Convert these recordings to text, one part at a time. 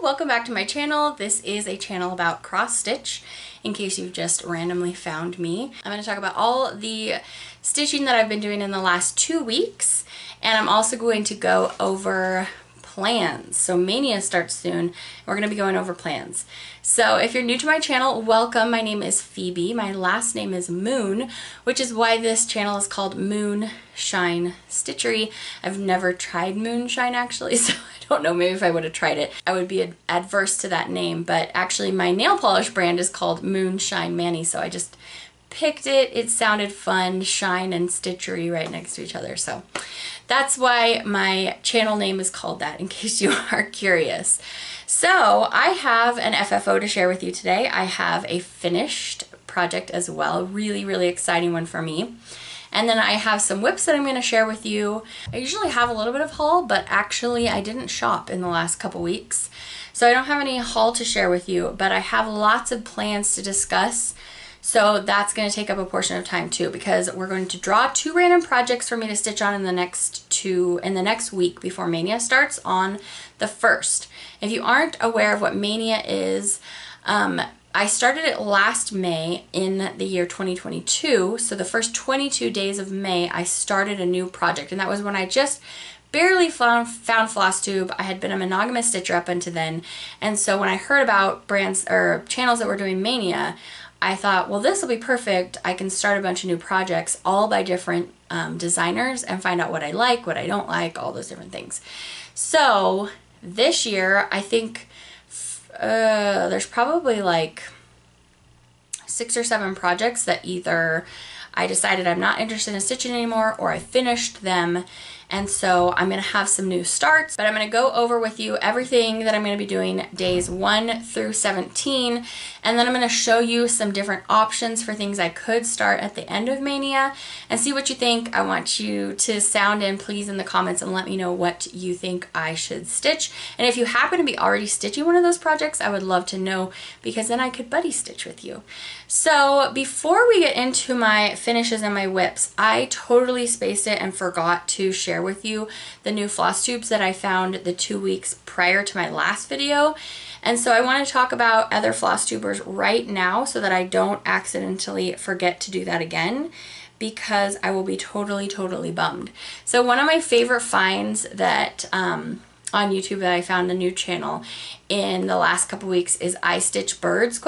welcome back to my channel. This is a channel about cross stitch, in case you've just randomly found me. I'm going to talk about all the stitching that I've been doing in the last 2 weeks, and I'm also going to go over plans. So Maynia starts soon. We're going to be going over plans. So if you're new to my channel, welcome. My name is Phoebe. My last name is Moon, which is why this channel is called Moonshine Stitchery. I've never tried Moonshine actually, so I don't know, maybe if I would have tried it, I would be adverse to that name, but actually my nail polish brand is called Moonshine Mani, so I just picked it. It sounded fun, shine and stitchery right next to each other, so that's why my channel name is called that, in case you are curious. So I have an FFO to share with you today. I have a finished project as well, really exciting one for me. And then I have some whips that I'm going to share with you. I usually have a little bit of haul, but actually I didn't shop in the last couple weeks, so I don't have any haul to share with you, but I have lots of plans to discuss. So that's going to take up a portion of time too, because we're going to draw 2 random projects for me to stitch on in the next week before Maynia starts on the 1st. If you aren't aware of what Maynia is, I started it last May in the year 2022. So the first 22 days of May, I started a new project, and that was when I just barely found Flosstube. I had been a monogamous stitcher up until then, and so when I heard about brands or channels that were doing Maynia, I thought, well, this will be perfect. I can start a bunch of new projects, all by different designers, and find out what I like, what I don't like, all those different things. So this year, I think there's probably like 6 or 7 projects that either I decided I'm not interested in stitching anymore, or I finished them. And so I'm going to have some new starts, but I'm going to go over with you everything that I'm going to be doing days 1 through 17. And then I'm going to show you some different options for things I could start at the end of Maynia and see what you think. I want you to sound in, please, in the comments and let me know what you think I should stitch. And if you happen to be already stitching one of those projects, I would love to know, because then I could buddy stitch with you. So before we get into my finishes and my whips, I totally spaced it and forgot to share with you the new floss tubes that I found the 2 weeks prior to my last video. And so I want to talk about other floss tubers right now so that I don't accidentally forget to do that again, because I will be totally bummed. So one of my favorite finds that on YouTube that I found a new channel in the last couple weeks is I Stitch Birds ?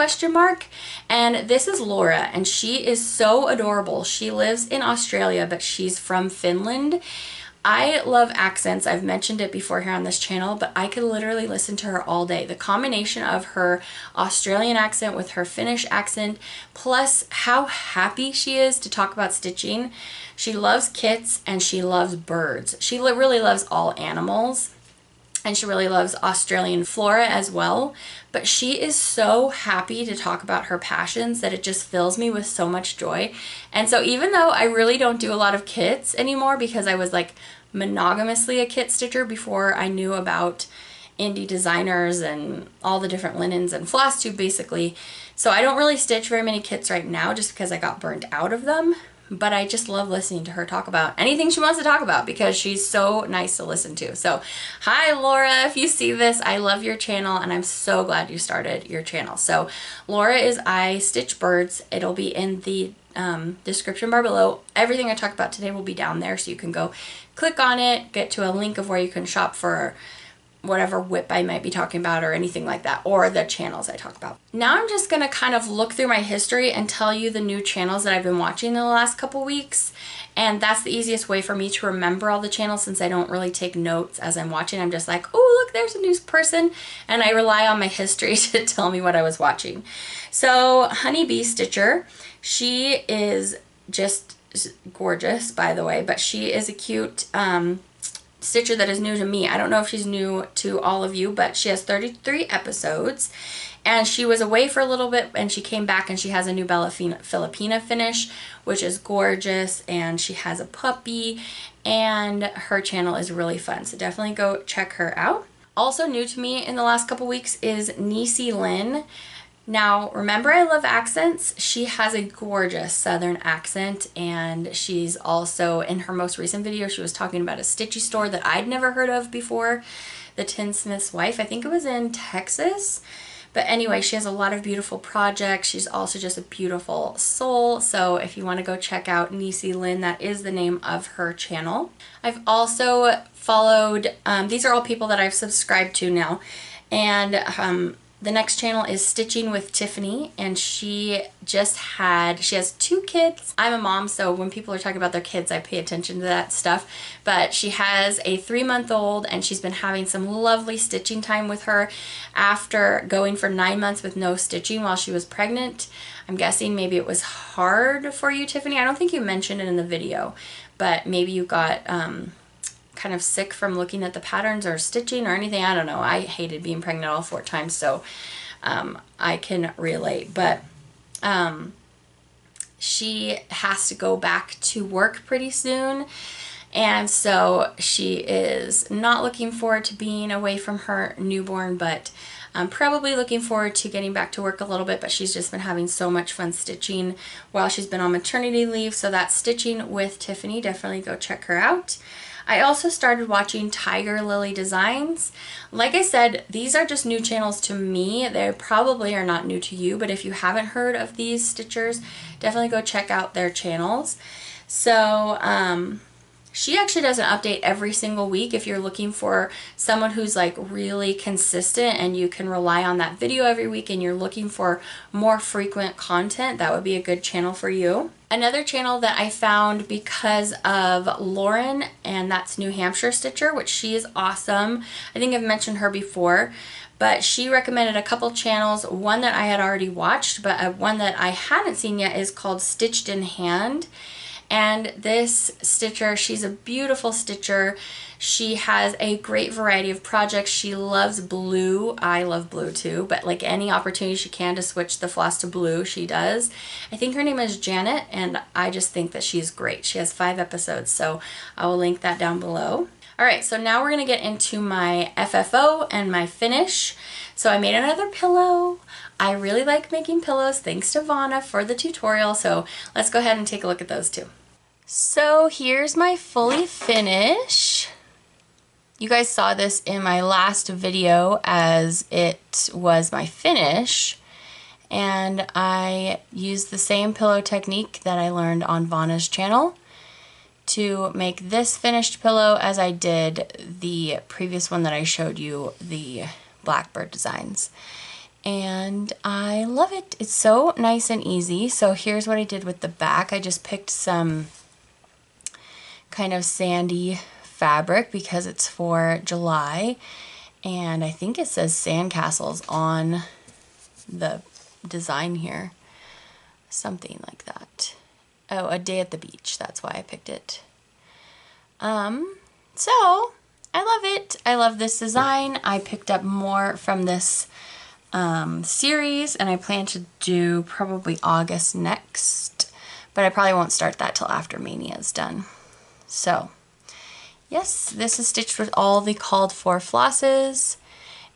And this is Laura, and she is so adorable. She lives in Australia, but she's from Finland. I love accents. I've mentioned it before here on this channel, but I could literally listen to her all day. The combination of her Australian accent with her Finnish accent, plus how happy she is to talk about stitching. She loves kits and she loves birds. She really loves all animals, and she really loves Australian flora as well. But she is so happy to talk about her passions that it just fills me with so much joy. And so even though I really don't do a lot of kits anymore, because I was like monogamously a kit stitcher before I knew about indie designers and all the different linens and Flosstube basically, so I don't really stitch very many kits right now just because I got burnt out of them. But I just love listening to her talk about anything she wants to talk about, because she's so nice to listen to. So hi Laura, if you see this, I love your channel and I'm so glad you started your channel. So Laura is I Stitch Birds. It'll be in the description bar below. Everything I talk about today will be down there, so you can go click on it, get to a link of where you can shop for whatever whip I might be talking about or anything like that, or the channels I talk about. Now I'm just gonna kind of look through my history and tell you the new channels that I've been watching in the last couple weeks, and that's the easiest way for me to remember all the channels, since I don't really take notes as I'm watching. I'm just like, oh look, there's a new person, and I rely on my history to tell me what I was watching. So Honeybee Stitcher, she is just gorgeous, by the way, but she is a cute stitcher that is new to me. I don't know if she's new to all of you, but she has 33 episodes, and she was away for a little bit and she came back, and she has a new Bella Filipina finish, which is gorgeous, and she has a puppy, and her channel is really fun, so definitely go check her out. Also new to me in the last couple weeks is Nisi Lynn. Now, remember I love accents? She has a gorgeous southern accent, and she's also, in her most recent video, she was talking about a stitchy store that I'd never heard of before The Tinsmith's Wife. I think it was in Texas. But anyway, she has a lot of beautiful projects. She's also just a beautiful soul. So if you want to go check out Nisi Lynn, that is the name of her channel. I've also followed, these are all people that I've subscribed to now. And the next channel is Stitching with Tiffany, and she has 2 kids. I'm a mom, so when people are talking about their kids, I pay attention to that stuff. But she has a 3-month-old, and she's been having some lovely stitching time with her after going for 9 months with no stitching while she was pregnant. I'm guessing maybe it was hard for you, Tiffany. I don't think you mentioned it in the video, but maybe you got kind of sick from looking at the patterns or stitching or anything. I don't know. I hated being pregnant all 4 times, so I can relate. But she has to go back to work pretty soon, and so she is not looking forward to being away from her newborn, but probably looking forward to getting back to work a little bit. But she's just been having so much fun stitching while she's been on maternity leave. So that's Stitching with Tiffany. Definitely go check her out. I also started watching Tiger Lily Designs. Like I said, these are just new channels to me. They probably are not new to you, but if you haven't heard of these stitchers, definitely go check out their channels. So she actually does an update every single week. If you're looking for someone who's like really consistent and you can rely on that video every week and you're looking for more frequent content, that would be a good channel for you. Another channel that I found because of Lauren, and that's New Hampshire Stitcher, which she is awesome. I think I've mentioned her before, but she recommended a couple channels. One that I had already watched, but one that I hadn't seen yet is called Stitched in Hand. And this stitcher, she's a beautiful stitcher. She has a great variety of projects. She loves blue. I love blue too, but like any opportunity she can to switch the floss to blue, she does. I think her name is Jennette, and I just think that she's great. She has 5 episodes, so I will link that down below. All right, so now we're gonna get into my FFO and my finish. So I made another pillow. I really like making pillows, thanks to Vonna for the tutorial. So let's go ahead and take a look at those two. So here's my fully finish. You guys saw this in my last video as it was my finish, and I used the same pillow technique that I learned on Vonna's channel to make this finished pillow as I did the previous one that I showed you, the Blackbird designs. And I love it. It's so nice and easy. So here's what I did with the back. I just picked some kind of sandy fabric because it's for July, and I think it says sandcastles on the design here, something like that. Oh, a day at the beach, that's why I picked it. So I love it. I love this design. I picked up more from this series, and I plan to do probably August next, but I probably won't start that till after Maynia is done. So yes, this is stitched with all the called for flosses,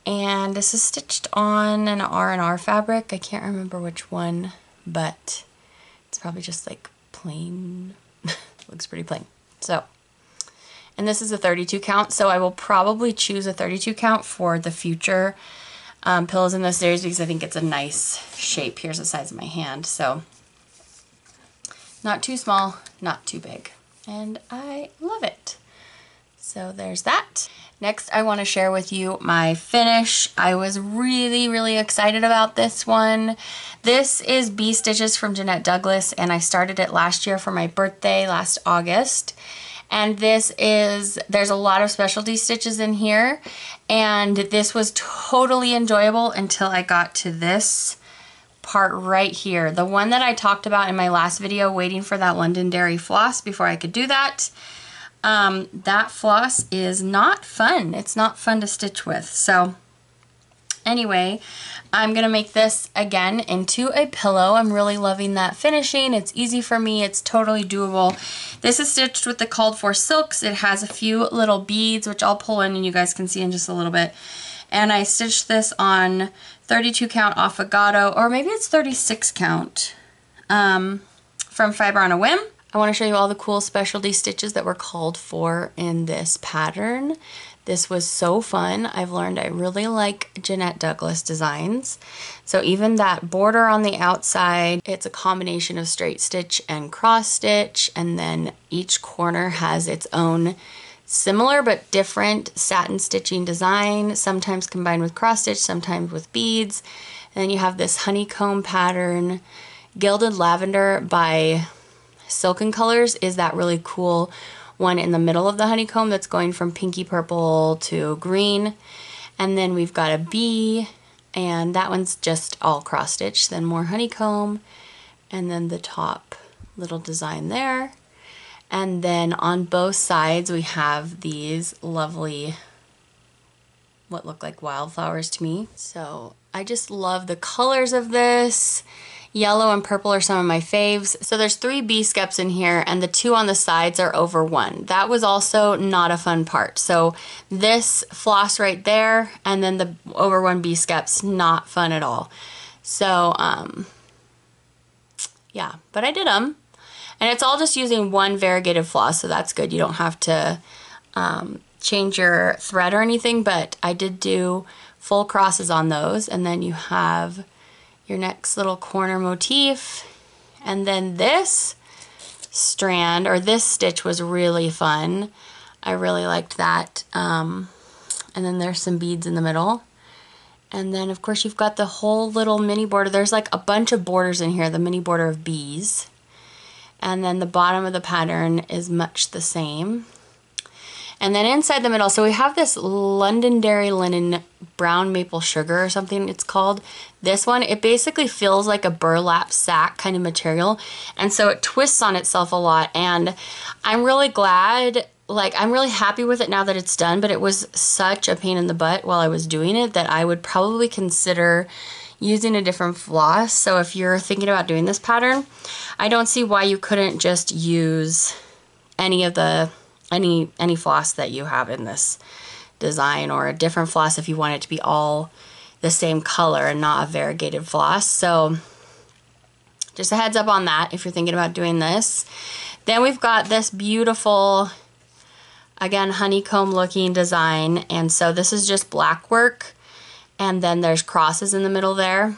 and this is stitched on an R&R fabric. I can't remember which one, but it's probably just like plain. Looks pretty plain. So, and this is a 32 count, so I will probably choose a 32 count for the future pillows in this series because I think it's a nice shape. Here's the size of my hand, so not too small, not too big, and I love it. So there's that. Next, I want to share with you my finish. I was really excited about this one. This is Bee Stitches from Jennette Douglas, and I started it last year for my birthday, last August. And this is, there's a lot of specialty stitches in here, and this was totally enjoyable until I got to this part right here. The one that I talked about in my last video, waiting for that Londonderry floss before I could do that. That floss is not fun. It's not fun to stitch with. So anyway, I'm gonna make this again into a pillow. I'm really loving that finishing. It's easy for me. It's totally doable. This is stitched with the called for silks. It has a few little beads, which I'll pull in and you guys can see in just a little bit. And I stitched this on 32 count Affogato, or maybe it's 36 count, from Fiber on a Whim. I want to show you all the cool specialty stitches that were called for in this pattern. This was so fun. I've learned I really like Jennette Douglas designs. So even that border on the outside, it's a combination of straight stitch and cross stitch, and then each corner has its own similar but different satin stitching design, sometimes combined with cross stitch, sometimes with beads. And then you have this honeycomb pattern. Gilded Lavender by Silken Colors is that really cool one in the middle of the honeycomb that's going from pinky purple to green. And then we've got a bee, and that one's just all cross stitch, then more honeycomb, and then the top little design there. And then on both sides we have these lovely, what look like wildflowers to me. So I just love the colors of this. Yellow and purple are some of my faves. So there's 3 bee skeps in here, and the 2 on the sides are over 1. That was also not a fun part. So this floss right there, and then the over 1 bee skeps, not fun at all. So yeah, but I did them. And it's all just using 1 variegated floss, so that's good. You don't have to change your thread or anything, but I did do full crosses on those. And then you have your next little corner motif. And then this strand, or this stitch, was really fun. I really liked that. And then there's some beads in the middle. And then of course you've got the whole little mini border. There's like a bunch of borders in here, the mini border of bees. And then the bottom of the pattern is much the same. And then inside the middle, so we have this Londonderry Linen Brown Maple Sugar or something it's called. This one, it basically feels like a burlap sack kind of material. And so it twists on itself a lot. And I'm really glad, like I'm really happy with it now that it's done, but it was such a pain in the butt while I was doing it that I would probably consider using a different floss. So if you're thinking about doing this pattern, I don't see why you couldn't just use any of the any floss that you have in this design, or a different floss if you want it to be all the same color and not a variegated floss. So just a heads up on that if you're thinking about doing this. Then we've got this beautiful, again, honeycomb looking design, and so this is just black work, and then there's crosses in the middle there.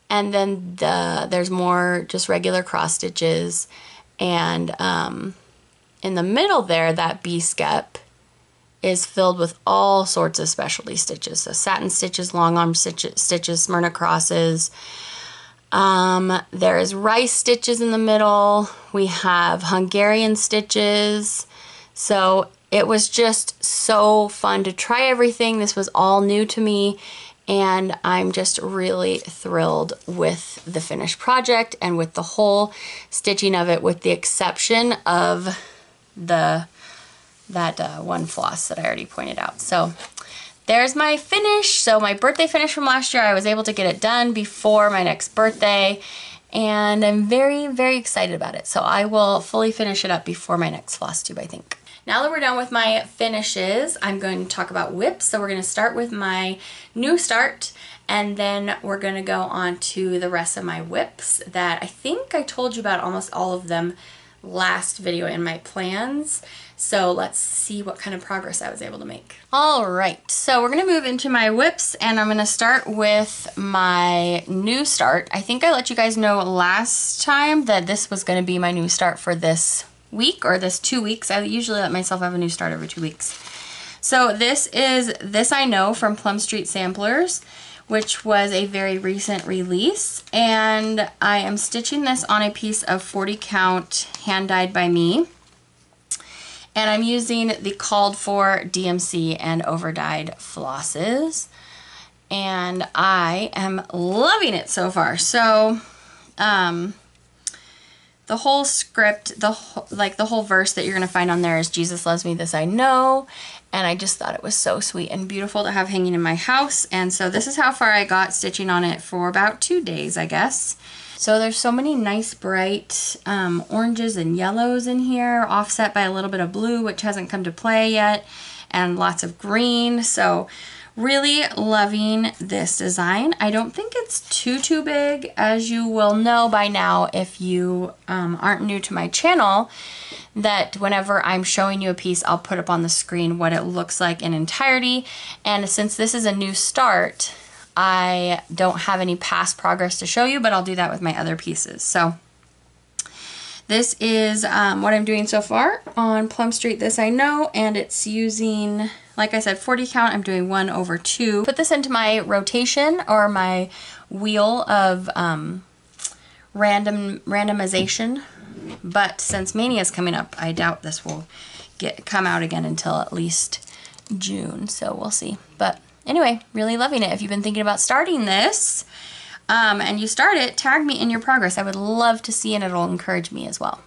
And then there's more just regular cross stitches, and in the middle there, that bee skep is filled with all sorts of specialty stitches. So satin stitches, long arm stitches, Smyrna crosses. There is rice stitches in the middle. We have Hungarian stitches. So it was just so fun to try everything. This was all new to me, and I'm just really thrilled with the finished project and with the whole stitching of it, with the exception of that one floss that I already pointed out. So there's my finish. So my birthday finish from last year, I was able to get it done before my next birthday, and I'm very, very excited about it. So I will fully finish it up before my next Flosstube, I think. Now that we're done with my finishes, I'm going to talk about whips. So we're going to start with my new start, and then we're going to go on to the rest of my whips that I think I told you about almost all of them last video in my plans. So let's see what kind of progress I was able to make. All right, so we're gonna move into my whips, and I'm gonna start with my new start. I think I let you guys know last time that this was gonna be my new start for this week, or this 2 weeks. I usually let myself have a new start every 2 weeks. So this is This I Know from Plum Street Samplers, which was a very recent release, and I am stitching this on a piece of 40 count hand dyed by me, and I'm using the called for DMC and over dyed flosses, and I am loving it so far. So the whole script, the whole verse that you're gonna find on there is Jesus loves me, this I know. And I just thought it was so sweet and beautiful to have hanging in my house. And so this is how far I got stitching on it for about 2 days, I guess. So there's so many nice bright oranges and yellows in here, offset by a little bit of blue, which hasn't come to play yet, and lots of green. So Really loving this design. I don't think it's too big, as you will know by now if you aren't new to my channel, that whenever I'm showing you a piece, I'll put up on the screen what it looks like in entirety. And since this is a new start, I don't have any past progress to show you, but I'll do that with my other pieces. So this is what I'm doing so far on Plum Street This I Know, and it's using, like I said, 40 count. I'm doing 1/2. Put this into my rotation or my wheel of randomization, but since Maynia is coming up, I doubt this will come out again until at least June, so we'll see. But anyway, really loving it. If you've been thinking about starting this, and you start it, tag me in your progress. I would love to see, and it'll encourage me as well.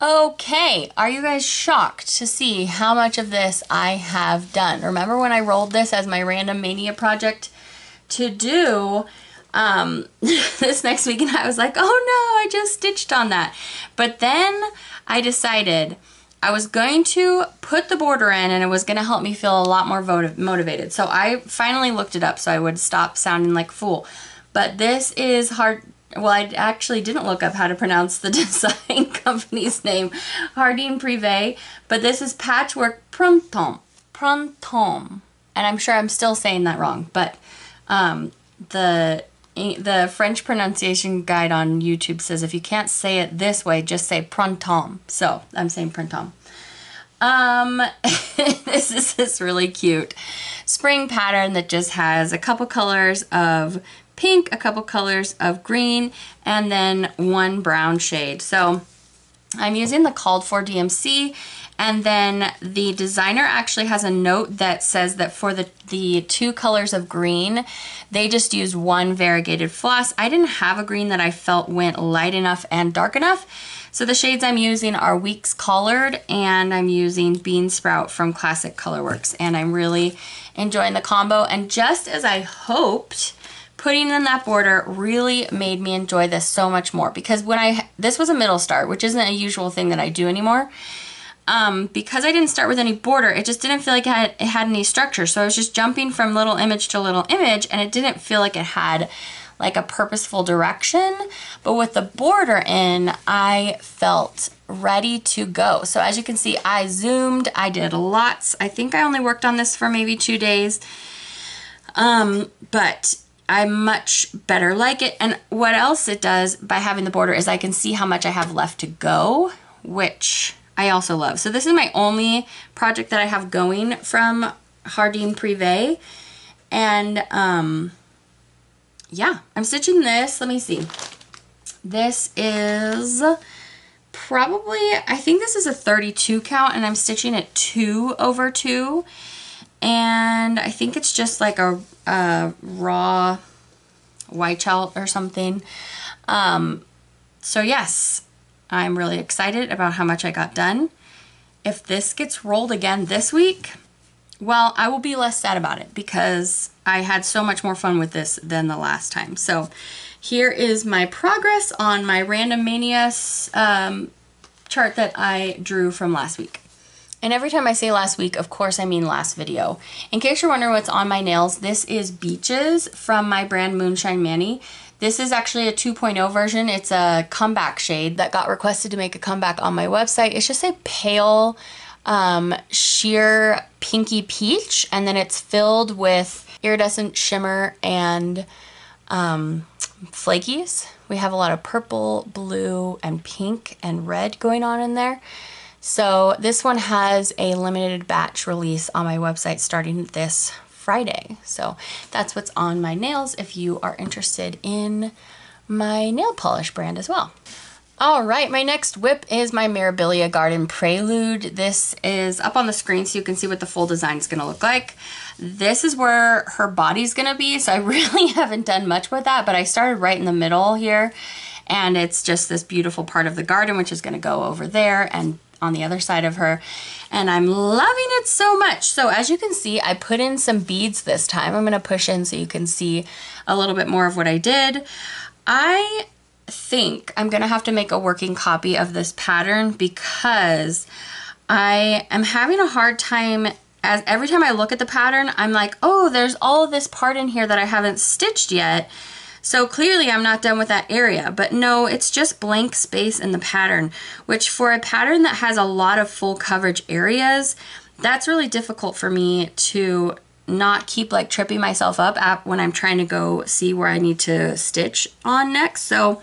Okay, are you guys shocked to see how much of this I have done? Remember when I rolled this as my random Maynia project to do this next week, and I was like, oh no, I just stitched on that. But then I decided I was going to put the border in, and it was going to help me feel a lot more motivated. So I finally looked it up so I would stop sounding like a fool. But this is hard. Well, I actually didn't look up how to pronounce the design company's name, Jardin Prive, but this is Patchwork Printemps. And I'm sure I'm still saying that wrong, but the French pronunciation guide on YouTube says if you can't say it this way, just say Printemps. So I'm saying Printemps. This is this really cute spring pattern that just has a couple colors of pink, a couple colors of green, and then one brown shade. So I'm using the called for DMC, and then the designer actually has a note that says that for the 2 colors of green, they just used 1 variegated floss. I didn't have a green that I felt went light enough and dark enough. So the shades I'm using are Weeks Collared, and I'm using Bean Sprout from Classic Colorworks, and I'm really enjoying the combo. And just as I hoped, putting in that border really made me enjoy this so much more, because this was a middle start, which isn't a usual thing that I do anymore. Because I didn't start with any border, it just didn't feel like it had any structure. So I was just jumping from little image to little image, and it didn't feel like it had like a purposeful direction. But with the border in, I felt ready to go. So as you can see, I zoomed, I did lots. I think I only worked on this for maybe 2 days. But I much better like it. And what else it does by having the border is I can see how much I have left to go, which I also love. So this is my only project that I have going from Jardin Prive. And yeah, I'm stitching this. Let me see. This is probably, I think this is a 32 count, and I'm stitching it 2/2. And I think it's just like a raw white felt or something. So yes, I'm really excited about how much I got done. If this gets rolled again this week, well, I will be less sad about it because I had so much more fun with this than the last time. So here is my progress on my random Maynia chart that I drew from last week. And every time I say last week, of course I mean last video. In case you're wondering what's on my nails, this is Beaches from my brand Moonshine Manny. This is actually a 2.0 version. It's a comeback shade that got requested to make a comeback on my website. It's just a pale, sheer pinky peach, and then it's filled with iridescent shimmer and flakies. We have a lot of purple, blue, and pink and red going on in there. So this one has a limited batch release on my website starting this Friday. So that's what's on my nails if you are interested in my nail polish brand as well. All right, my next whip is my Mirabilia Garden Prelude. This is up on the screen so you can see what the full design is gonna look like. This is where her body's gonna be, so I really haven't done much with that, but I started right in the middle here, and it's just this beautiful part of the garden, which is gonna go over there and on the other side of her, and I'm loving it so much. So as you can see, I put in some beads this time. I'm gonna push in so you can see a little bit more of what I did. I think I'm gonna have to make a working copy of this pattern because I am having a hard time as every time I look at the pattern, I'm like, oh, there's all of this part in here that I haven't stitched yet. So clearly I'm not done with that area, but no, it's just blank space in the pattern, which for a pattern that has a lot of full coverage areas, that's really difficult for me to not keep like tripping myself up when I'm trying to go see where I need to stitch on next. So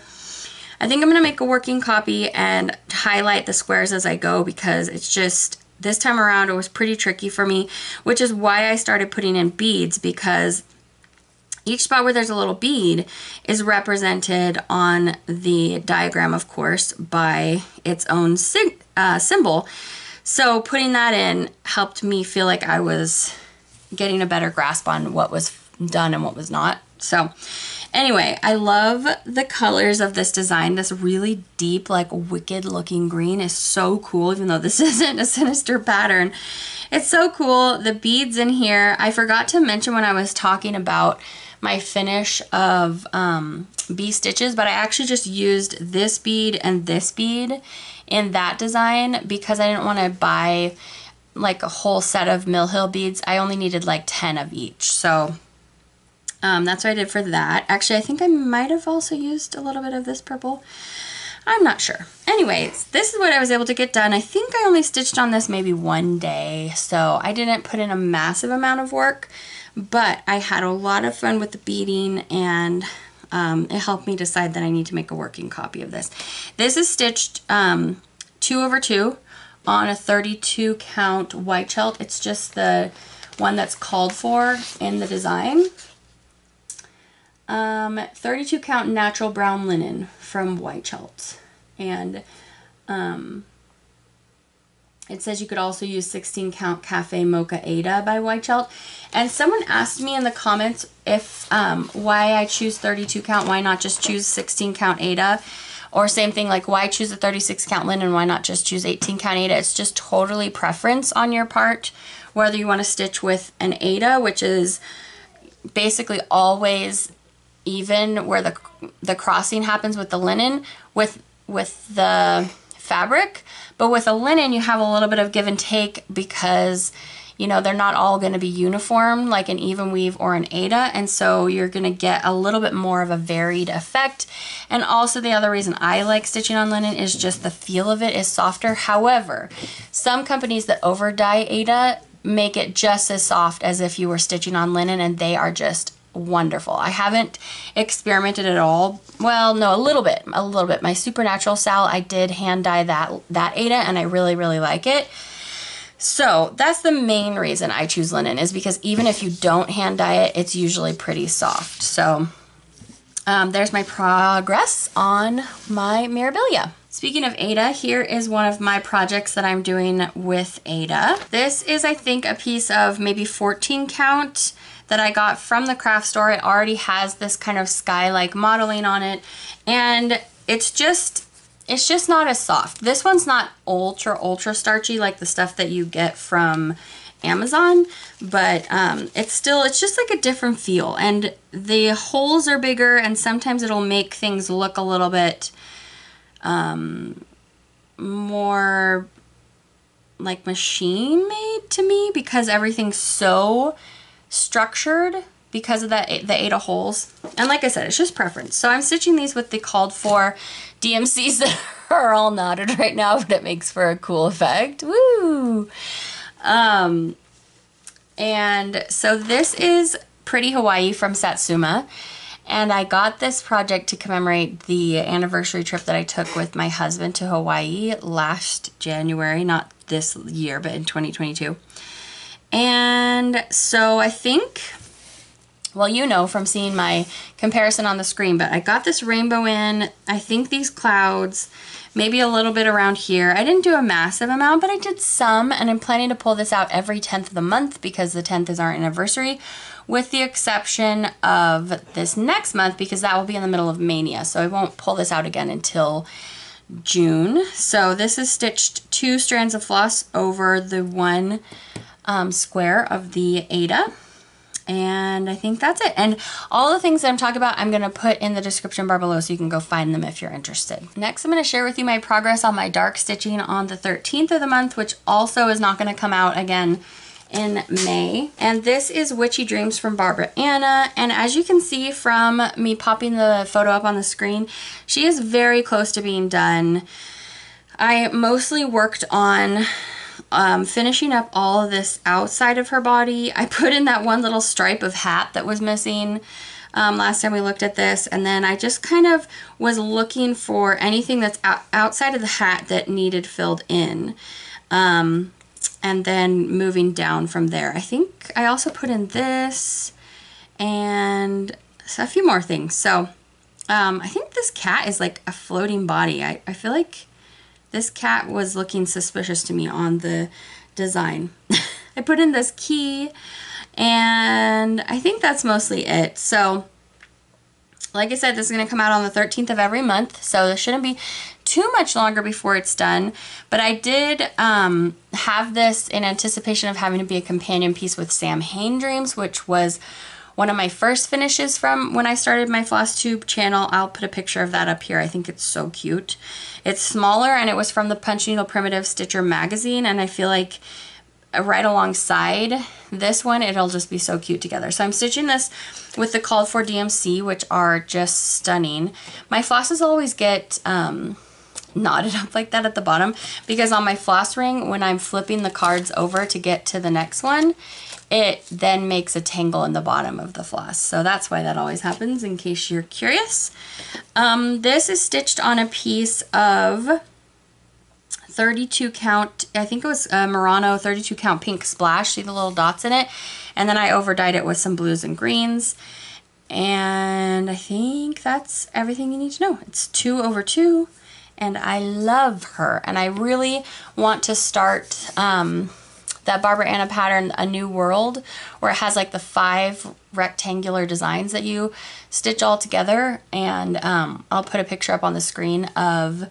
I think I'm gonna make a working copy and highlight the squares as I go, because it's just, this time around it was pretty tricky for me, which is why I started putting in beads, because each spot where there's a little bead is represented on the diagram, of course, by its own symbol. So putting that in helped me feel like I was getting a better grasp on what was done and what was not. So anyway, I love the colors of this design. This really deep, like wicked looking green is so cool, even though this isn't a sinister pattern. It's so cool. The beads in here, I forgot to mention when I was talking about my finish of bee stitches, but I actually just used this bead and this bead in that design because I didn't want to buy like a whole set of Mill Hill beads. I only needed like 10 of each. So that's what I did for that. Actually, I think I might have also used a little bit of this purple. I'm not sure. Anyways, this is what I was able to get done. I think I only stitched on this maybe one day, so I didn't put in a massive amount of work, but I had a lot of fun with the beading, and it helped me decide that I need to make a working copy of this. This is stitched 2/2 on a 32 count white felt. It's just the one that's called for in the design. 32 count natural brown linen from White Felt. And it says you could also use 16 count Cafe Mocha Ada by White Felt. And someone asked me in the comments if why I choose 32 count, why not just choose 16 count Ada? Or same thing, like why choose a 36 count linen, why not just choose 18 count Ada? It's just totally preference on your part, whether you want to stitch with an Ada, which is basically always even where the crossing happens with the linen with the fabric, but with a linen you have a little bit of give and take because you know they're not all going to be uniform like an even weave or an Ada, and so you're going to get a little bit more of a varied effect. And also the other reason I like stitching on linen is just the feel of it is softer. However, some companies that over dye Ada make it just as soft as if you were stitching on linen, and they are just wonderful. I haven't experimented at all. Well, no, a little bit. My Supernatural Sal, I did hand dye that Ada, and I really, really like it. So that's the main reason I choose linen, is because even if you don't hand dye it, it's usually pretty soft. So there's my progress on my Mirabilia. Speaking of Ada, here is one of my projects that I'm doing with Ada. This is, I think, a piece of maybe 14 count that I got from the craft store. It already has this kind of sky-like modeling on it, and it's just not as soft. This one's not ultra starchy like the stuff that you get from Amazon, but it's just like a different feel, and the holes are bigger, and sometimes it'll make things look a little bit more like machine made to me because everything's so structured because of the Ada holes. And like I said, it's just preference. So I'm stitching these with the called for DMCs that are all knotted right now, but it makes for a cool effect. Woo! And so this is Pretty Hawaii from Satsuma. And I got this project to commemorate the anniversary trip that I took with my husband to Hawaii last January, not this year, but in 2022. And so I think, well, you know from seeing my comparison on the screen, but I got this rainbow in, I think these clouds, maybe a little bit around here. I didn't do a massive amount, but I did some, and I'm planning to pull this out every 10th of the month because the 10th is our anniversary, with the exception of this next month because that will be in the middle of Maynia, so I won't pull this out again until June. So this is stitched 2 strands of floss over the 1 square of the Ada. And I think that's it. And all the things that I'm talking about, I'm going to put in the description bar below so you can go find them if you're interested. Next, I'm going to share with you my progress on my dark stitching on the 13th of the month, which also is not going to come out again in May. And this is Witchy Dreams from Barbara Anna. And as you can see from me popping the photo up on the screen, she is very close to being done. I mostly worked on finishing up all of this outside of her body. I put in that one little stripe of hat that was missing last time we looked at this, and then I just kind of was looking for anything that's outside of the hat that needed filled in, and then moving down from there. I think I also put in this and a few more things. So I think this cat is like a floating body. I feel like this cat was looking suspicious to me on the design. I put in this key, and I think that's mostly it. So, like I said, this is going to come out on the 13th of every month, so this shouldn't be too much longer before it's done. But I did have this in anticipation of having to be a companion piece with Sam Hain Dreams, which was one of my first finishes from when I started my Flosstube channel. I'll put a picture of that up here. I think it's so cute. It's smaller, and it was from the Punch Needle Primitive Stitcher magazine, and I feel like right alongside this one, it'll just be so cute together. So I'm stitching this with the Called For DMC, which are just stunning. My flosses always get knotted up like that at the bottom, because on my floss ring, when I'm flipping the cards over to get to the next one, it then makes a tangle in the bottom of the floss. So that's why that always happens, in case you're curious. This is stitched on a piece of 32 count, I think it was Murano 32 count pink splash. See the little dots in it? And then I over dyed it with some blues and greens. And I think that's everything you need to know. It's 2/2, and I love her. And I really want to start that Barbara Anna pattern, A New World, where it has like the 5 rectangular designs that you stitch all together. And I'll put a picture up on the screen of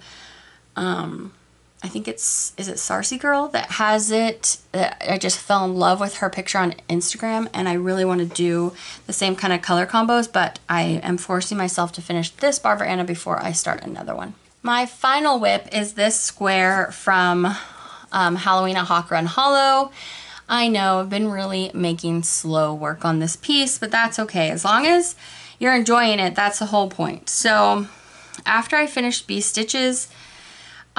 I think is it Sarcy Girl that has it. I just fell in love with her picture on Instagram, and I really want to do the same kind of color combos, but I am forcing myself to finish this Barbara Anna before I start another one. My final whip is this square from Halloween at Hawk Run Hollow. I know I've been really making slow work on this piece, but that's okay. As long as you're enjoying it, that's the whole point. So after I finished Bee Stitches,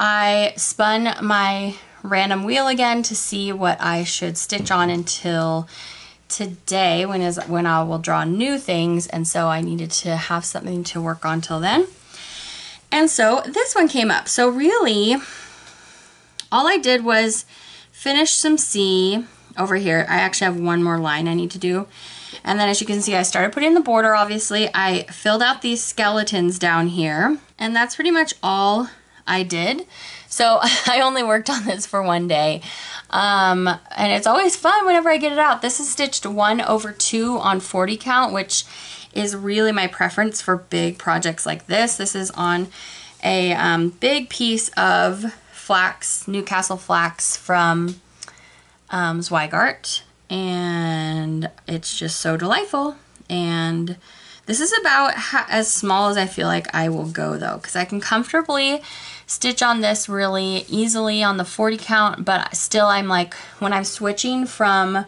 I spun my random wheel again to see what I should stitch on until today, when I will draw new things, and so I needed to have something to work on till then. And so this one came up. So really, all I did was finish some C over here. I actually have one more line I need to do. And then as you can see, I started putting the border, obviously. I filled out these skeletons down here, and that's pretty much all I did. So I only worked on this for one day. And it's always fun whenever I get it out. This is stitched 1/2 on 40 count, which is really my preference for big projects like this. This is on a big piece of flax, Newcastle flax from Zweigart, and it's just so delightful. And this is about as small as I feel like I will go, though, because I can comfortably stitch on this really easily on the 40 count, but still I'm like, when I'm switching from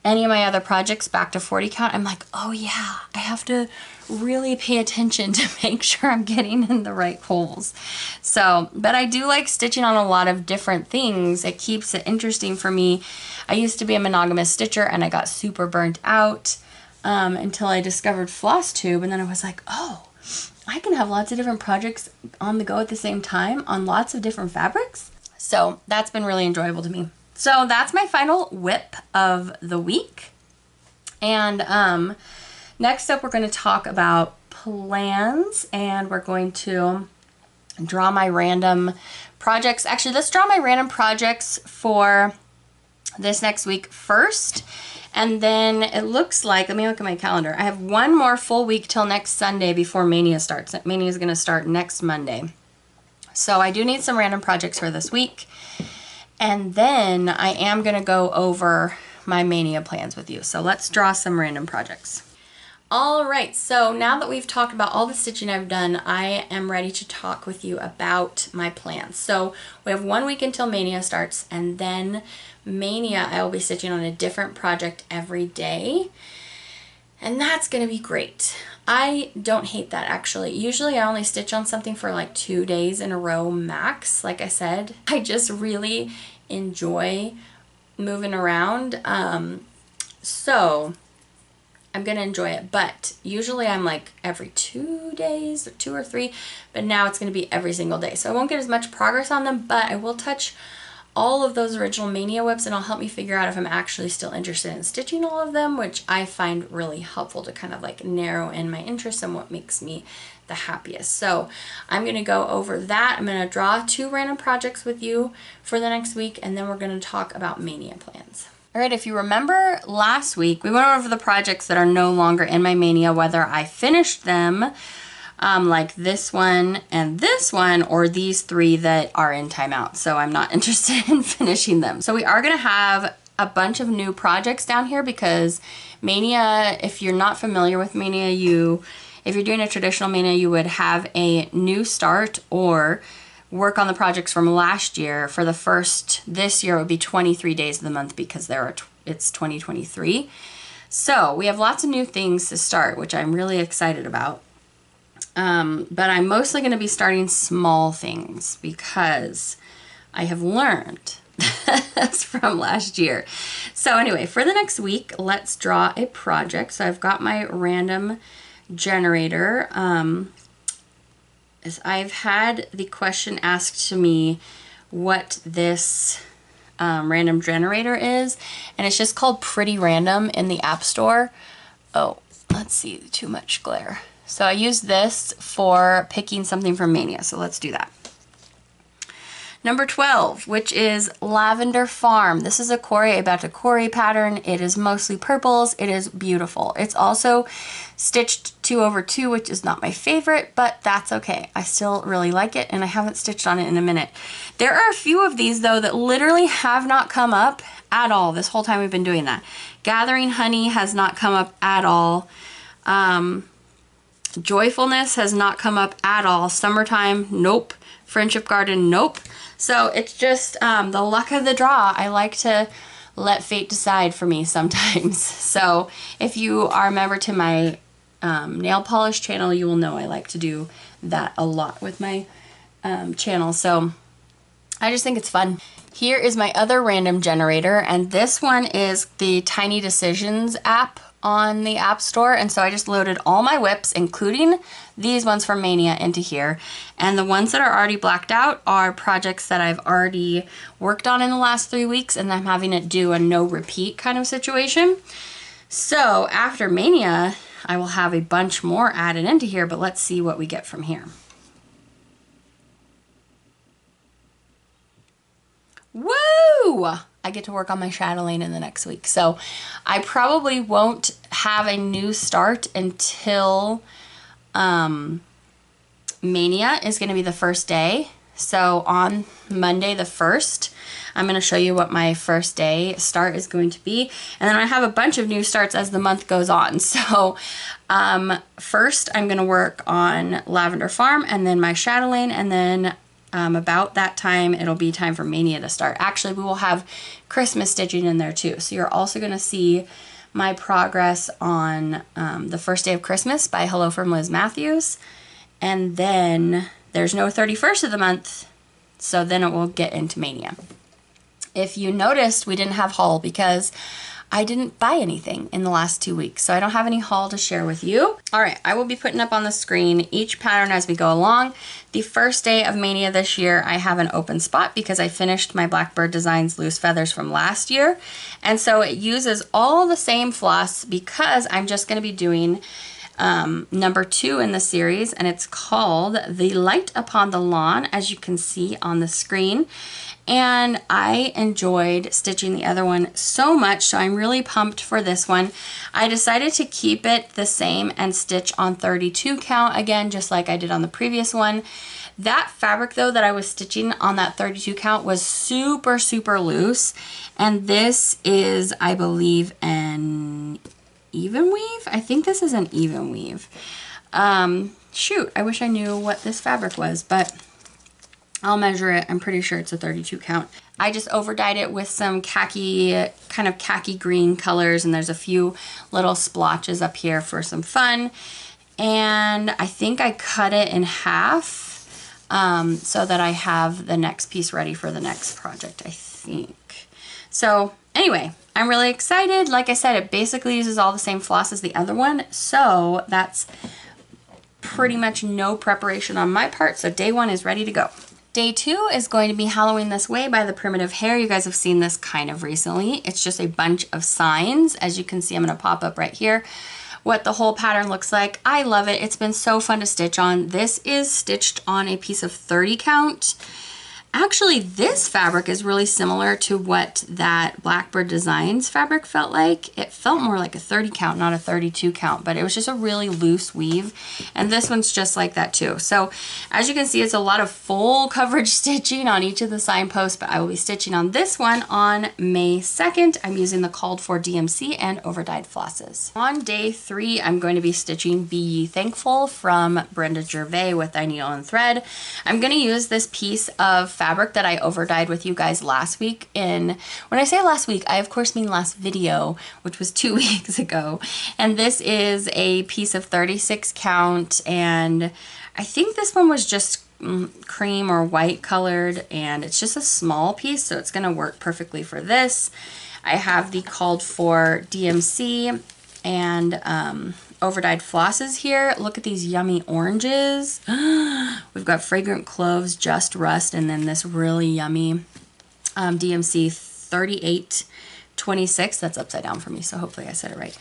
any of my other projects back to 40 count, I'm like, oh yeah, I have to really pay attention to make sure I'm getting in the right holes. So, but I do like stitching on a lot of different things. It keeps it interesting for me. I used to be a monogamous stitcher, and I got super burnt out until I discovered Flosstube, and then I was like, oh, I can have lots of different projects on the go at the same time on lots of different fabrics. So that's been really enjoyable to me. So that's my final whip of the week. And next up, we're going to talk about plans, and we're going to draw my random projects. Actually, let's draw my random projects for this next week first. And then it looks like, let me look at my calendar. I have one more full week till next Sunday before Maynia starts. Maynia is going to start next Monday. So I do need some random projects for this week. And then I am going to go over my Maynia plans with you. So let's draw some random projects. All right, so now that we've talked about all the stitching I've done, I am ready to talk with you about my plans. So we have 1 week until Maynia starts, and then Maynia I will be stitching on a different project every day, and that's gonna be great. I don't hate that actually. Usually I only stitch on something for like 2 days in a row max. Like I said, I just really enjoy moving around. So I'm gonna enjoy it, but usually I'm like every 2 days, or 2 or 3, but now it's gonna be every single day. So I won't get as much progress on them, but I will touch all of those original Maynia whips, and it'll help me figure out if I'm actually still interested in stitching all of them, which I find really helpful to kind of like narrow in my interest and what makes me the happiest. So I'm gonna go over that. I'm gonna draw 2 random projects with you for the next week, and then we're gonna talk about Maynia plans. All right, if you remember last week, we went over the projects that are no longer in my Maynia, whether I finished them, like this one and this one, or these 3 that are in timeout. So I'm not interested in finishing them. So we are gonna have a bunch of new projects down here because Maynia, if you're not familiar with Maynia, if you're doing a traditional Maynia, you would have a new start or work on the projects from last year. For the first, this year it would be 23 days of the month because it's 2023. So we have lots of new things to start, which I'm really excited about. But I'm mostly going to be starting small things because I have learned that's from last year. So anyway, for the next week, let's draw a project. So I've got my random generator. I've had the question asked to me what this random generator is, and it's just called Pretty Random in the App Store. Oh, let's see, too much glare. So I use this for picking something from Maynia, so let's do that. Number 12, which is Lavender Farm. This is a Corey Batakori pattern. It is mostly purples. It is beautiful. It's also stitched 2/2, which is not my favorite, but that's okay. I still really like it, and I haven't stitched on it in a minute. There are a few of these, though, that literally have not come up at all this whole time we've been doing that. Gathering Honey has not come up at all. Joyfulness has not come up at all. Summertime, nope. Friendship Garden, nope. So it's just the luck of the draw. I like to let fate decide for me sometimes. So if you are a member to my nail polish channel, you will know I like to do that a lot with my channel. So I just think it's fun. Here is my other random generator, and this one is the Tiny Decisions app on the App Store, and so I just loaded all my whips, including these ones from Maynia, into here. And the ones that are already blacked out are projects that I've already worked on in the last 3 weeks, and I'm having it do a no repeat kind of situation. So after Maynia, I will have a bunch more added into here, but let's see what we get from here. Woo! I get to work on my shadowing in the next week. So I probably won't have a new start until Maynia is going to be the first day. So on Monday the 1st, I'm going to show you what my first day start is going to be. And then I have a bunch of new starts as the month goes on. So first I'm going to work on Lavender Farm and then my shadowing, and then about that time it'll be time for Maynia to start. Actually, we will have Christmas stitching in there too, so you're also going to see my progress on the first day of Christmas by Hello from Liz Matthews, and then there's no 31st of the month, so then it will get into Maynia. If you noticed, we didn't have haul because I didn't buy anything in the last 2 weeks, so I don't have any haul to share with you. All right, I will be putting up on the screen each pattern as we go along. The first day of Maynia this year, I have an open spot because I finished my Blackbird Designs Loose Feathers from last year, and so it uses all the same floss because I'm just going to be doing number 2 in the series, and it's called The Light Upon the Lawn, as you can see on the screen. And I enjoyed stitching the other one so much, so I'm really pumped for this one. I decided to keep it the same and stitch on 32 count again, just like I did on the previous one. That fabric though that I was stitching on that 32 count was super, super loose. And this is, I believe, an even weave. I think this is an even weave. Shoot, I wish I knew what this fabric was, but I'll measure it. I'm pretty sure it's a 32 count. I just over dyed it with some khaki, kind of khaki green colors, and there's a few little splotches up here for some fun. And I think I cut it in half so that I have the next piece ready for the next project, I think. So anyway, I'm really excited. Like I said, it basically uses all the same floss as the other one, so that's pretty much no preparation on my part. So day one is ready to go. Day two is going to be Halloween This Way by the Primitive Hair. You guys have seen this kind of recently. It's just a bunch of signs. As you can see, I'm going to pop up right here what the whole pattern looks like. I love it. It's been so fun to stitch on. This is stitched on a piece of 30 count. Actually, this fabric is really similar to what that Blackbird Designs fabric felt like. It felt more like a 30 count, not a 32 count, but it was just a really loose weave. And this one's just like that too. So as you can see, it's a lot of full coverage stitching on each of the signposts, but I will be stitching on this one on May 2nd. I'm using the called for DMC and over dyed flosses. On day three, I'm going to be stitching Be Ye Thankful from Brenda Gervais with Thy Needle and Thread. I'm going to use this piece of fabric that I over dyed with you guys last week. When I say last week, I of course mean last video, which was 2 weeks ago. And this is a piece of 36 count, and I think this one was just cream or white colored, and it's just a small piece, so it's gonna work perfectly for this. I have the called for DMC and over dyed flosses here. Look at these yummy oranges. We've got fragrant cloves, just rust, and then this really yummy DMC 3826. That's upside down for me, so hopefully I said it right.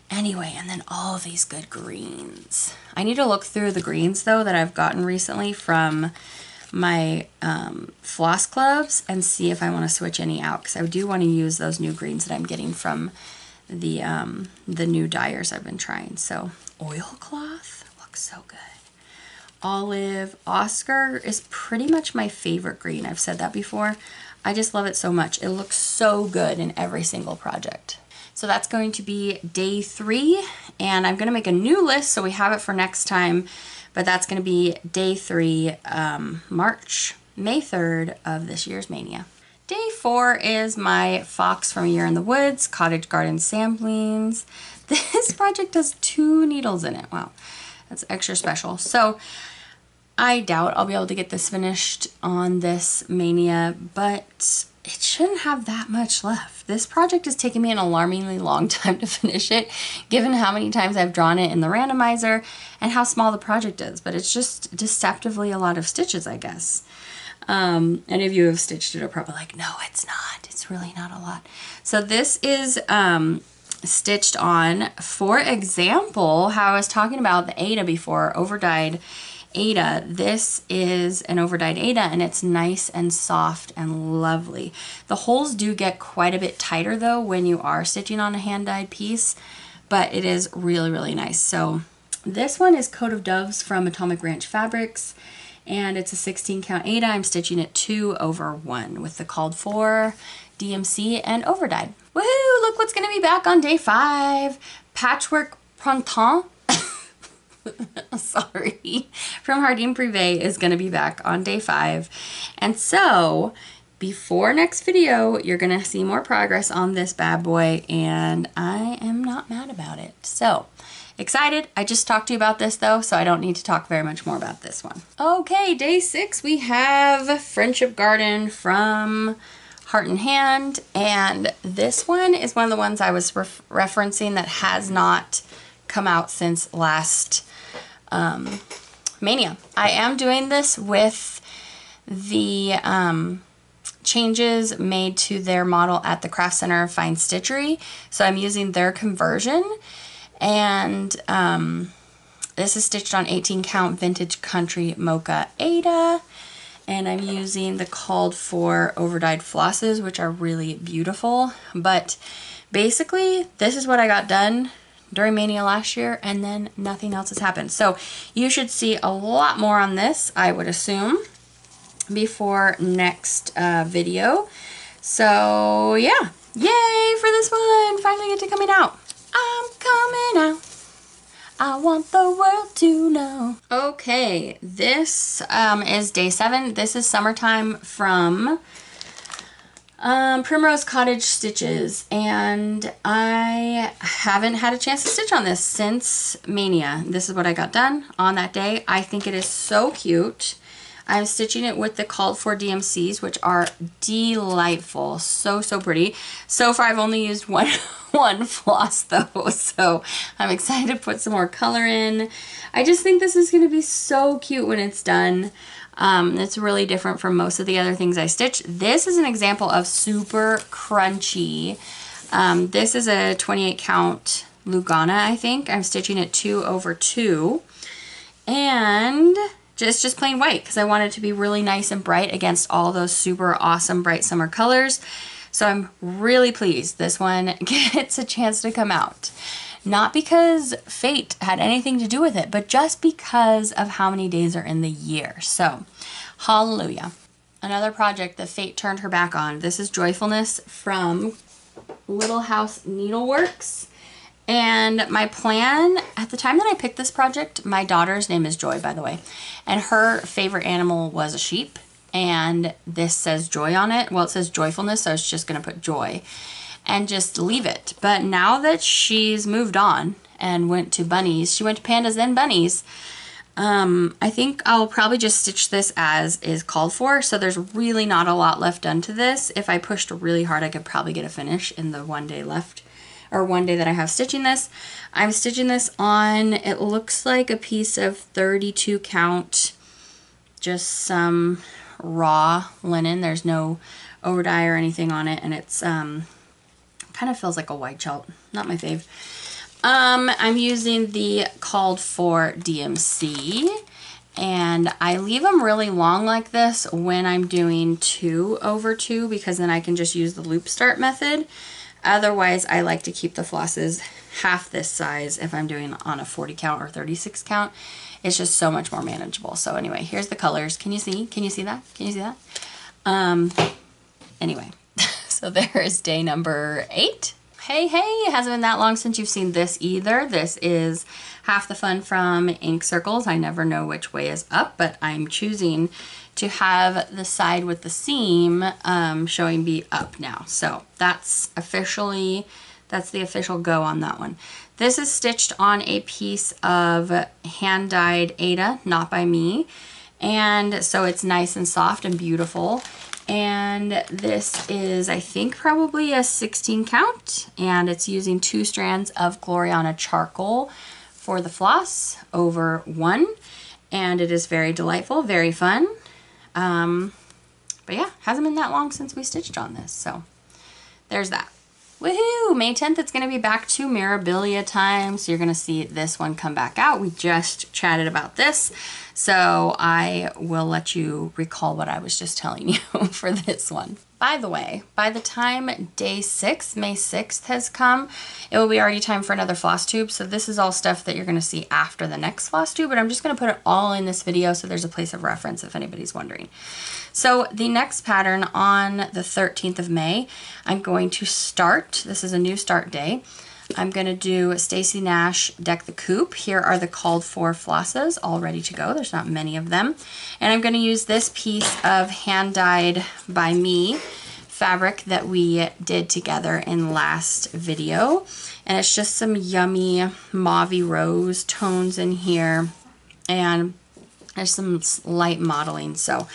Anyway, and then all of these good greens. I need to look through the greens though that I've gotten recently from my floss clubs and see if I want to switch any out, because I do want to use those new greens that I'm getting from the new dyers I've been trying. So oilcloth looks so good. Olive, Oscar is pretty much my favorite green. I've said that before. I just love it so much. It looks so good in every single project. So that's going to be day three, and I'm going to make a new list so we have it for next time, but that's going to be day three, May 3rd of this year's Maynia. Day four is my Fox from A Year in the Woods Cottage Garden samplings. This project has 2 needles in it. Wow, that's extra special. So I doubt I'll be able to get this finished on this Maynia, but it shouldn't have that much left. This project has taken me an alarmingly long time to finish it, given how many times I've drawn it in the randomizer and how small the project is, but it's just deceptively a lot of stitches, I guess. Any of you who have stitched it are probably like, no, it's not. It's really not a lot. So this is stitched on, for example, how I was talking about the Ada before, over-dyed Ada. This is an over-dyed Ada, and it's nice and soft and lovely. The holes do get quite a bit tighter though when you are stitching on a hand-dyed piece, but it is really, really nice. So this one is Coat of Doves from Atomic Ranch Fabrics, and it's a 16 count Ada. I'm stitching it 2/1 with the called for DMC and over dyed. Woohoo! Look what's gonna be back on day 5. Patchwork Printemps. Sorry. From Jardin Prive is gonna be back on day 5. And so before next video, you're gonna see more progress on this bad boy, and I am not mad about it. So excited. I just talked to you about this though, so I don't need to talk very much more about this one. Okay, day 6, we have Friendship Garden from Heart in Hand, and this one is one of the ones I was referencing that has not come out since last Maynia. I am doing this with the changes made to their model at the Craft Center of Fine Stitchery, so I'm using their conversion. And this is stitched on 18 count Vintage Country Mocha Ada, and I'm using the called for over dyed flosses, which are really beautiful. But basically this is what I got done during Maynia last year, and then nothing else has happened. So you should see a lot more on this, I would assume, before next video. So yeah, yay for this one, finally get to coming out. I'm coming out. I want the world to know. Okay, this is day 7. This is Summertime from Primrose Cottage Stitches, and I haven't had a chance to stitch on this since Maynia. This is what I got done on that day. I think it is so cute. I'm stitching it with the called for DMCs, which are delightful. So, so pretty. So far, I've only used one floss though, so I'm excited to put some more color in. I just think this is going to be so cute when it's done. It's really different from most of the other things I stitch. This is an example of super crunchy. This is a 28 count Lugana, I think. I'm stitching it 2/2, and just plain white because I want it to be really nice and bright against all those super awesome bright summer colors. So I'm really pleased this one gets a chance to come out. Not because fate had anything to do with it, but just because of how many days are in the year. So, hallelujah. Another project that fate turned her back on. This is Joyfulness from Little House Needleworks. And my plan, at the time that I picked this project, my daughter's name is Joy, by the way, and her favorite animal was a sheep. And this says Joy on it. Well, it says Joyfulness, so I was just going to put Joy and just leave it. But now that she's moved on and went to bunnies, she went to pandas then bunnies, I think I'll probably just stitch this as is called for. So there's really not a lot left done to this. If I pushed really hard, I could probably get a finish in the one day left, or one day that I have stitching this. I'm stitching this on, it looks like a piece of 32 count, just some raw linen. There's no over dye or anything on it, and it's kind of feels like a white chelt. Not my fave. I'm using the called for DMC, and I leave them really long like this when I'm doing 2/2 because then I can just use the loop start method. Otherwise, I like to keep the flosses half this size if I'm doing on a 40 count or 36 count. It's just so much more manageable. So anyway, here's the colors. Can you see? Can you see that? Can you see that? Anyway, so there is day number 8. Hey, it hasn't been that long since you've seen this either. This is Half the Fun from Ink Circles. I never know which way is up, but I'm choosing to have the side with the seam showing be up now. So that's the official go on that one. This is stitched on a piece of hand-dyed Ada, not by me. And so it's nice and soft and beautiful. And this is, I think, probably a 16 count. And it's using 2 strands of Gloriana charcoal for the floss over 1. And it is very delightful, very fun. But yeah, hasn't been that long since we stitched on this. So there's that. Woohoo! May 10th, it's going to be back to Mirabilia time, so you're going to see this one come back out. We just chatted about this, so I will let you recall what I was just telling you for this one. By the way, by the time day 6, May 6th has come, it will be already time for another floss tube. So this is all stuff that you're going to see after the next floss tube, but I'm just going to put it all in this video so there's a place of reference if anybody's wondering. So the next pattern on the 13th of May, I'm going to start, this is a new start day, I'm going to do Stacy Nash Deck the Coupe. Here are the called for flosses all ready to go. There's not many of them. And I'm going to use this piece of hand dyed by me fabric that we did together in last video. And it's just some yummy mauvey rose tones in here. And there's some light modeling. So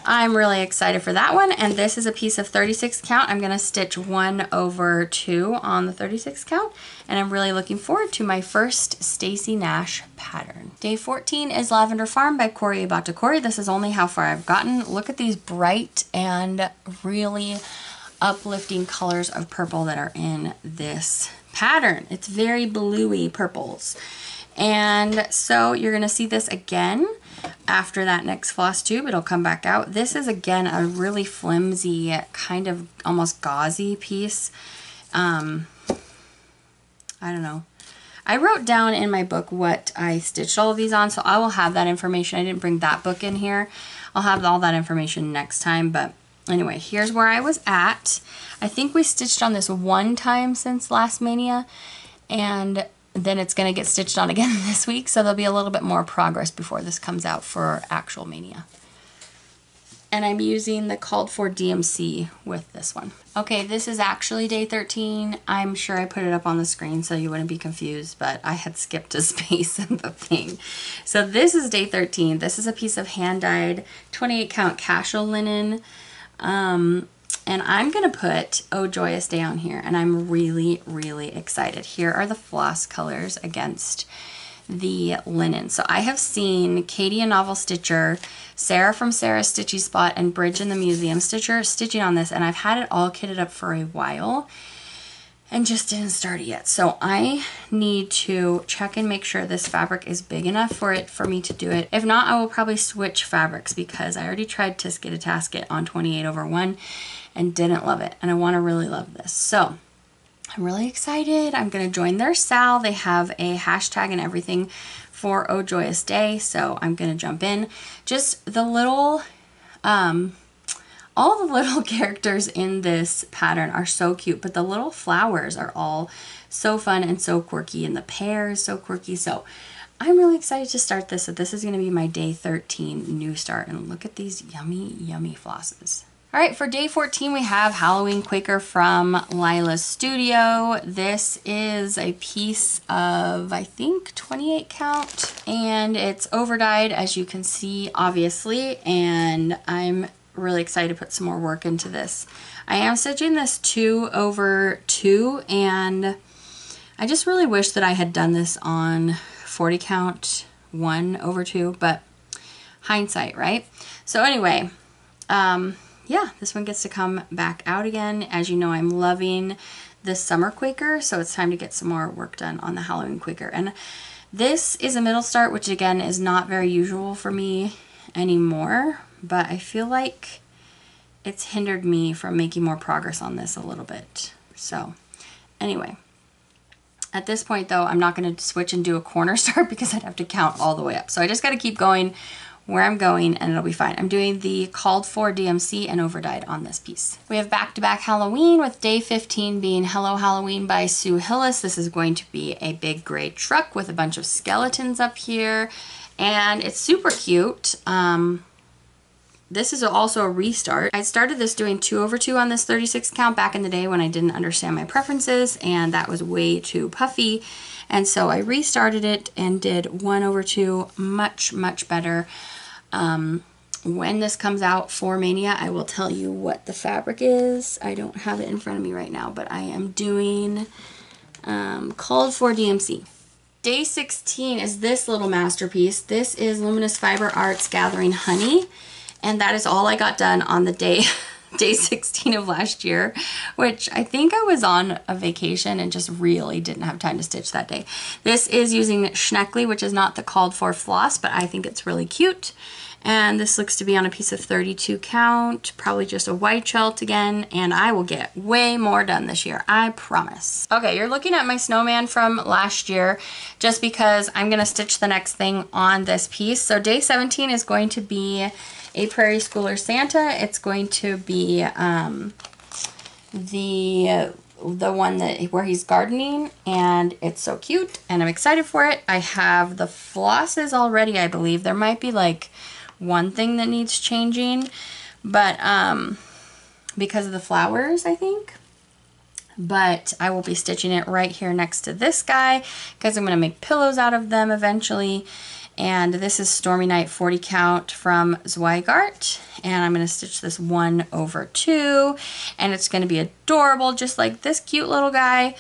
I'm really excited for that one, and this is a piece of 36 count. I'm going to stitch 1/2 on the 36 count, and I'm really looking forward to my first Stacy Nash pattern. Day 14 is Lavender Farm by Corey Batakori. This is only how far I've gotten. Look at these bright and really uplifting colors of purple that are in this pattern. It's very bluey purples. And so you're going to see this again after that next floss tube. It'll come back out. This is again a really flimsy, kind of almost gauzy piece. I don't know. I wrote down in my book what I stitched all of these on, so I will have that information. I didn't bring that book in here. I'll have all that information next time, but anyway, here's where I was at. I think we stitched on this one time since last Maynia, and then it's going to get stitched on again this week, so there'll be a little bit more progress before this comes out for actual Maynia. And I'm using the called for DMC with this one. Okay, this is actually day 13. I'm sure I put it up on the screen so you wouldn't be confused, but I had skipped a space in the thing. So this is day 13. This is a piece of hand-dyed 28 count casual linen. And I'm gonna put Oh Joyous Day on here, and I'm really, really excited. Here are the floss colors against the linen. So I have seen Katie and Novel Stitcher, Sarah from Sarah's Stitchy Spot, and Bridge in the Museum Stitcher stitching on this, and I've had it all kitted up for a while and just didn't start it yet. So I need to check and make sure this fabric is big enough for me to do it. If not, I will probably switch fabrics because I already tried Tisket a Tasket on 28/1 and didn't love it, and I want to really love this. So I'm really excited. I'm going to join their Sal. They have a hashtag and everything for Oh Joyous Day, so I'm going to jump in. Just the little, all the little characters in this pattern are so cute, but the little flowers are all so fun and so quirky, and the pear is so quirky. So I'm really excited to start this. So this is going to be my day 13 new start, and look at these yummy, yummy flosses. All right, for day 14, we have Halloween Quaker from Lila's Studio. This is a piece of, I think, 28 count, and it's overdyed, as you can see, obviously, and I'm really excited to put some more work into this. I am stitching this 2/2, and I just really wish that I had done this on 40 count 1/2, but hindsight, right? So anyway, yeah, this one gets to come back out again. As you know, I'm loving this summer Quaker, so it's time to get some more work done on the Halloween Quaker. And this is a middle start, which again is not very usual for me anymore, but I feel like it's hindered me from making more progress on this a little bit. So anyway, at this point though, I'm not going to switch and do a corner start because I'd have to count all the way up. So I just got to keep going where I'm going and it'll be fine. I'm doing the called for DMC and overdyed on this piece. We have back-to-back Halloween, with day 15 being Hello Halloween by Sue Hillis. This is going to be a big gray truck with a bunch of skeletons up here, and it's super cute. This is also a restart. I started this doing 2/2 on this 36 count back in the day when I didn't understand my preferences, and that was way too puffy. And so I restarted it and did 1/2, much, much better. When this comes out for Maynia, I will tell you what the fabric is. I don't have it in front of me right now, but I am doing called for DMC. Day 16 is this little masterpiece. This is Luminous Fiber Arts Gathering Honey, and that is all I got done on the day 16 of last year, which I think I was on a vacation and just really didn't have time to stitch that day. This is using Schneckly, which is not the called for floss, but I think it's really cute. And this looks to be on a piece of 32 count, probably just a white felt again, and I will get way more done this year, I promise. Okay, you're looking at my snowman from last year, just because I'm gonna stitch the next thing on this piece. So day 17 is going to be a Prairie Schooler Santa. It's going to be the one where he's gardening, and it's so cute, and I'm excited for it. I have the flosses already, I believe. There might be like one thing that needs changing, but because of the flowers, I think. But I will be stitching it right here next to this guy because I'm going to make pillows out of them eventually. And this is Stormy Night 40 count from Zweigart, and I'm going to stitch this 1/2, and it's going to be adorable, just like this cute little guy.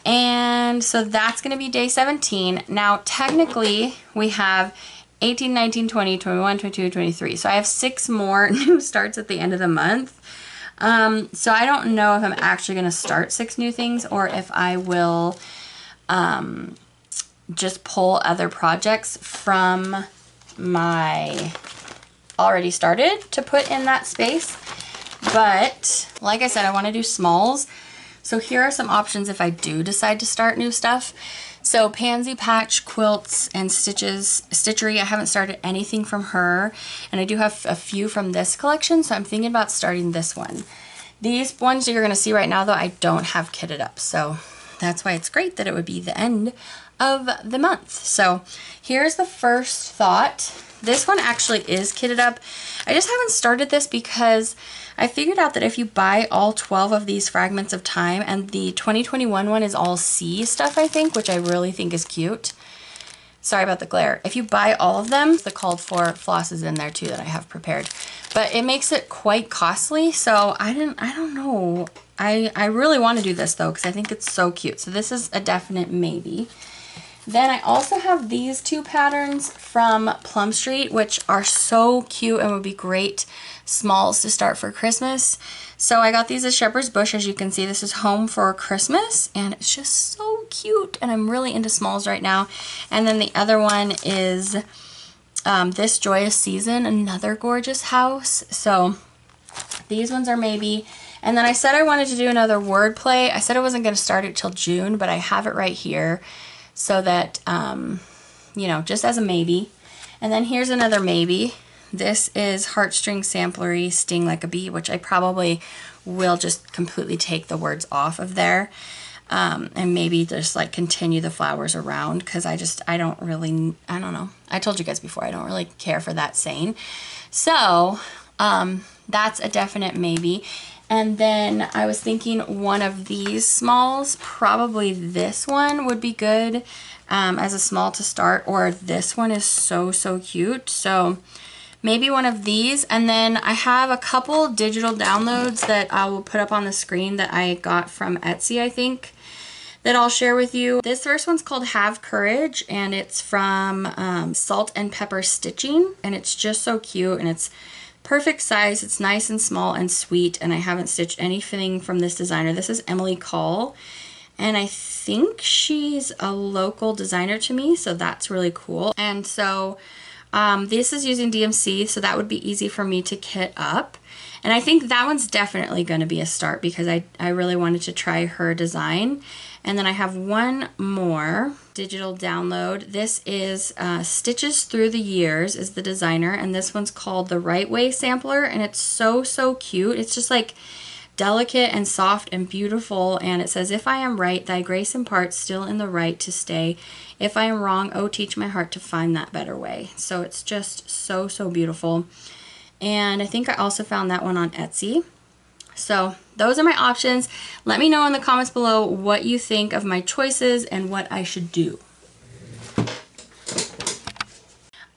And so that's going to be day 17. Now technically we have 18, 19, 20, 21, 22, 23. So I have 6 more new starts at the end of the month. So I don't know if I'm actually going to start 6 new things or if I will just pull other projects from my already started to put in that space. But like I said, I want to do smalls. So here are some options if I do decide to start new stuff. So Pansy Patch Quilts and Stitchery, I haven't started anything from her, and I do have a few from this collection, so I'm thinking about starting this one. These ones you're going to see right now, though, I don't have kitted up, so that's why it's great that it would be the end of the month. So here's the first thought. This one actually is kitted up. I just haven't started this because I figured out that if you buy all 12 of these Fragments of Time, and the 2021 one is all sea stuff, I think, which I really think is cute. Sorry about the glare. If you buy all of them, the called for floss is in there too that I have prepared. But it makes it quite costly, so I don't know. I really want to do this though because I think it's so cute. So this is a definite maybe. Then I also have these two patterns from Plum Street, which are so cute and would be great smalls to start for Christmas. So I got these as Shepherd's Bush. As you can see, this is Home for Christmas, and it's just so cute, and I'm really into smalls right now. And then the other one is This Joyous Season, another gorgeous house. So these ones are maybe. And then I said I wanted to do another Wordplay. I said I wasn't going to start it till June, but I have it right here so that, you know, just as a maybe. And then here's another maybe. This is Heartstring Samplery Sting Like a Bee, which I probably will just completely take the words off of there. And maybe just like continue the flowers around because I don't know. I told you guys before, I don't really care for that saying. So that's a definite maybe. And then I was thinking one of these smalls, probably this one would be good as a small to start, or this one is so cute. So maybe one of these. And then I have a couple digital downloads that I will put up on the screen that I got from Etsy, I think, that I'll share with you. This first one's called Have Courage, and it's from Salt and Pepper Stitching, and it's just so cute, and it's perfect size. It's nice and small and sweet, and I haven't stitched anything from this designer. This is Emily Call, and I think she's a local designer to me, so that's really cool. And so this is using DMC, so that would be easy for me to kit up. And I think that one's definitely going to be a start because I really wanted to try her design. And then I have one more digital download. This is Stitches Through the Years is the designer, and this one's called The Right Way Sampler, and it's so cute. It's just like delicate and soft and beautiful, and it says, if I am right, thy grace imparts, still in the right to stay. If I am wrong, oh, teach my heart to find that better way. So it's just so beautiful. And I think I also found that one on Etsy. So those are my options. Let me know in the comments below what you think of my choices and what I should do.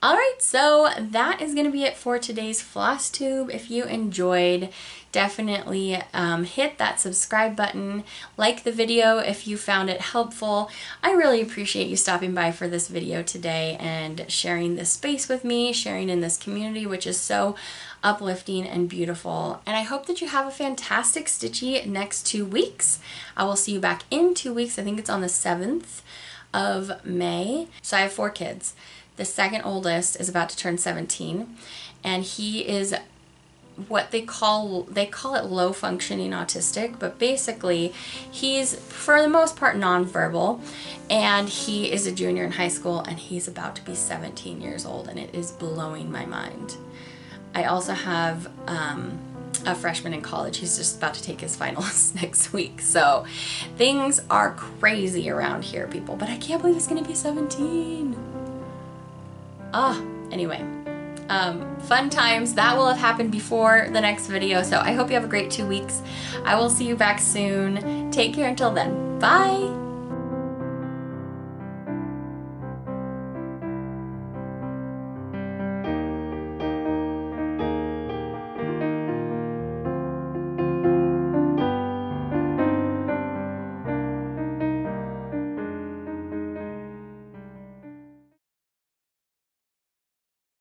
Alright, so that is going to be it for today's Flosstube. If you enjoyed, definitely hit that subscribe button, like the video if you found it helpful. I really appreciate you stopping by for this video today and sharing this space with me, sharing in this community, which is so uplifting and beautiful. And I hope that you have a fantastic stitchy next 2 weeks. I will see you back in 2 weeks. I think it's on the 7th of May. So I have 4 kids. The second oldest is about to turn 17, and he is what they call it low functioning autistic, but basically he's for the most part nonverbal, and he is a junior in high school, and he's about to be 17 years old, and it is blowing my mind. I also have a freshman in college. He's just about to take his finals next week. So things are crazy around here, people, but I can't believe he's gonna be 17. Anyway, fun times. That will have happened before the next video, so I hope you have a great 2 weeks. I will see you back soon. Take care until then. Bye!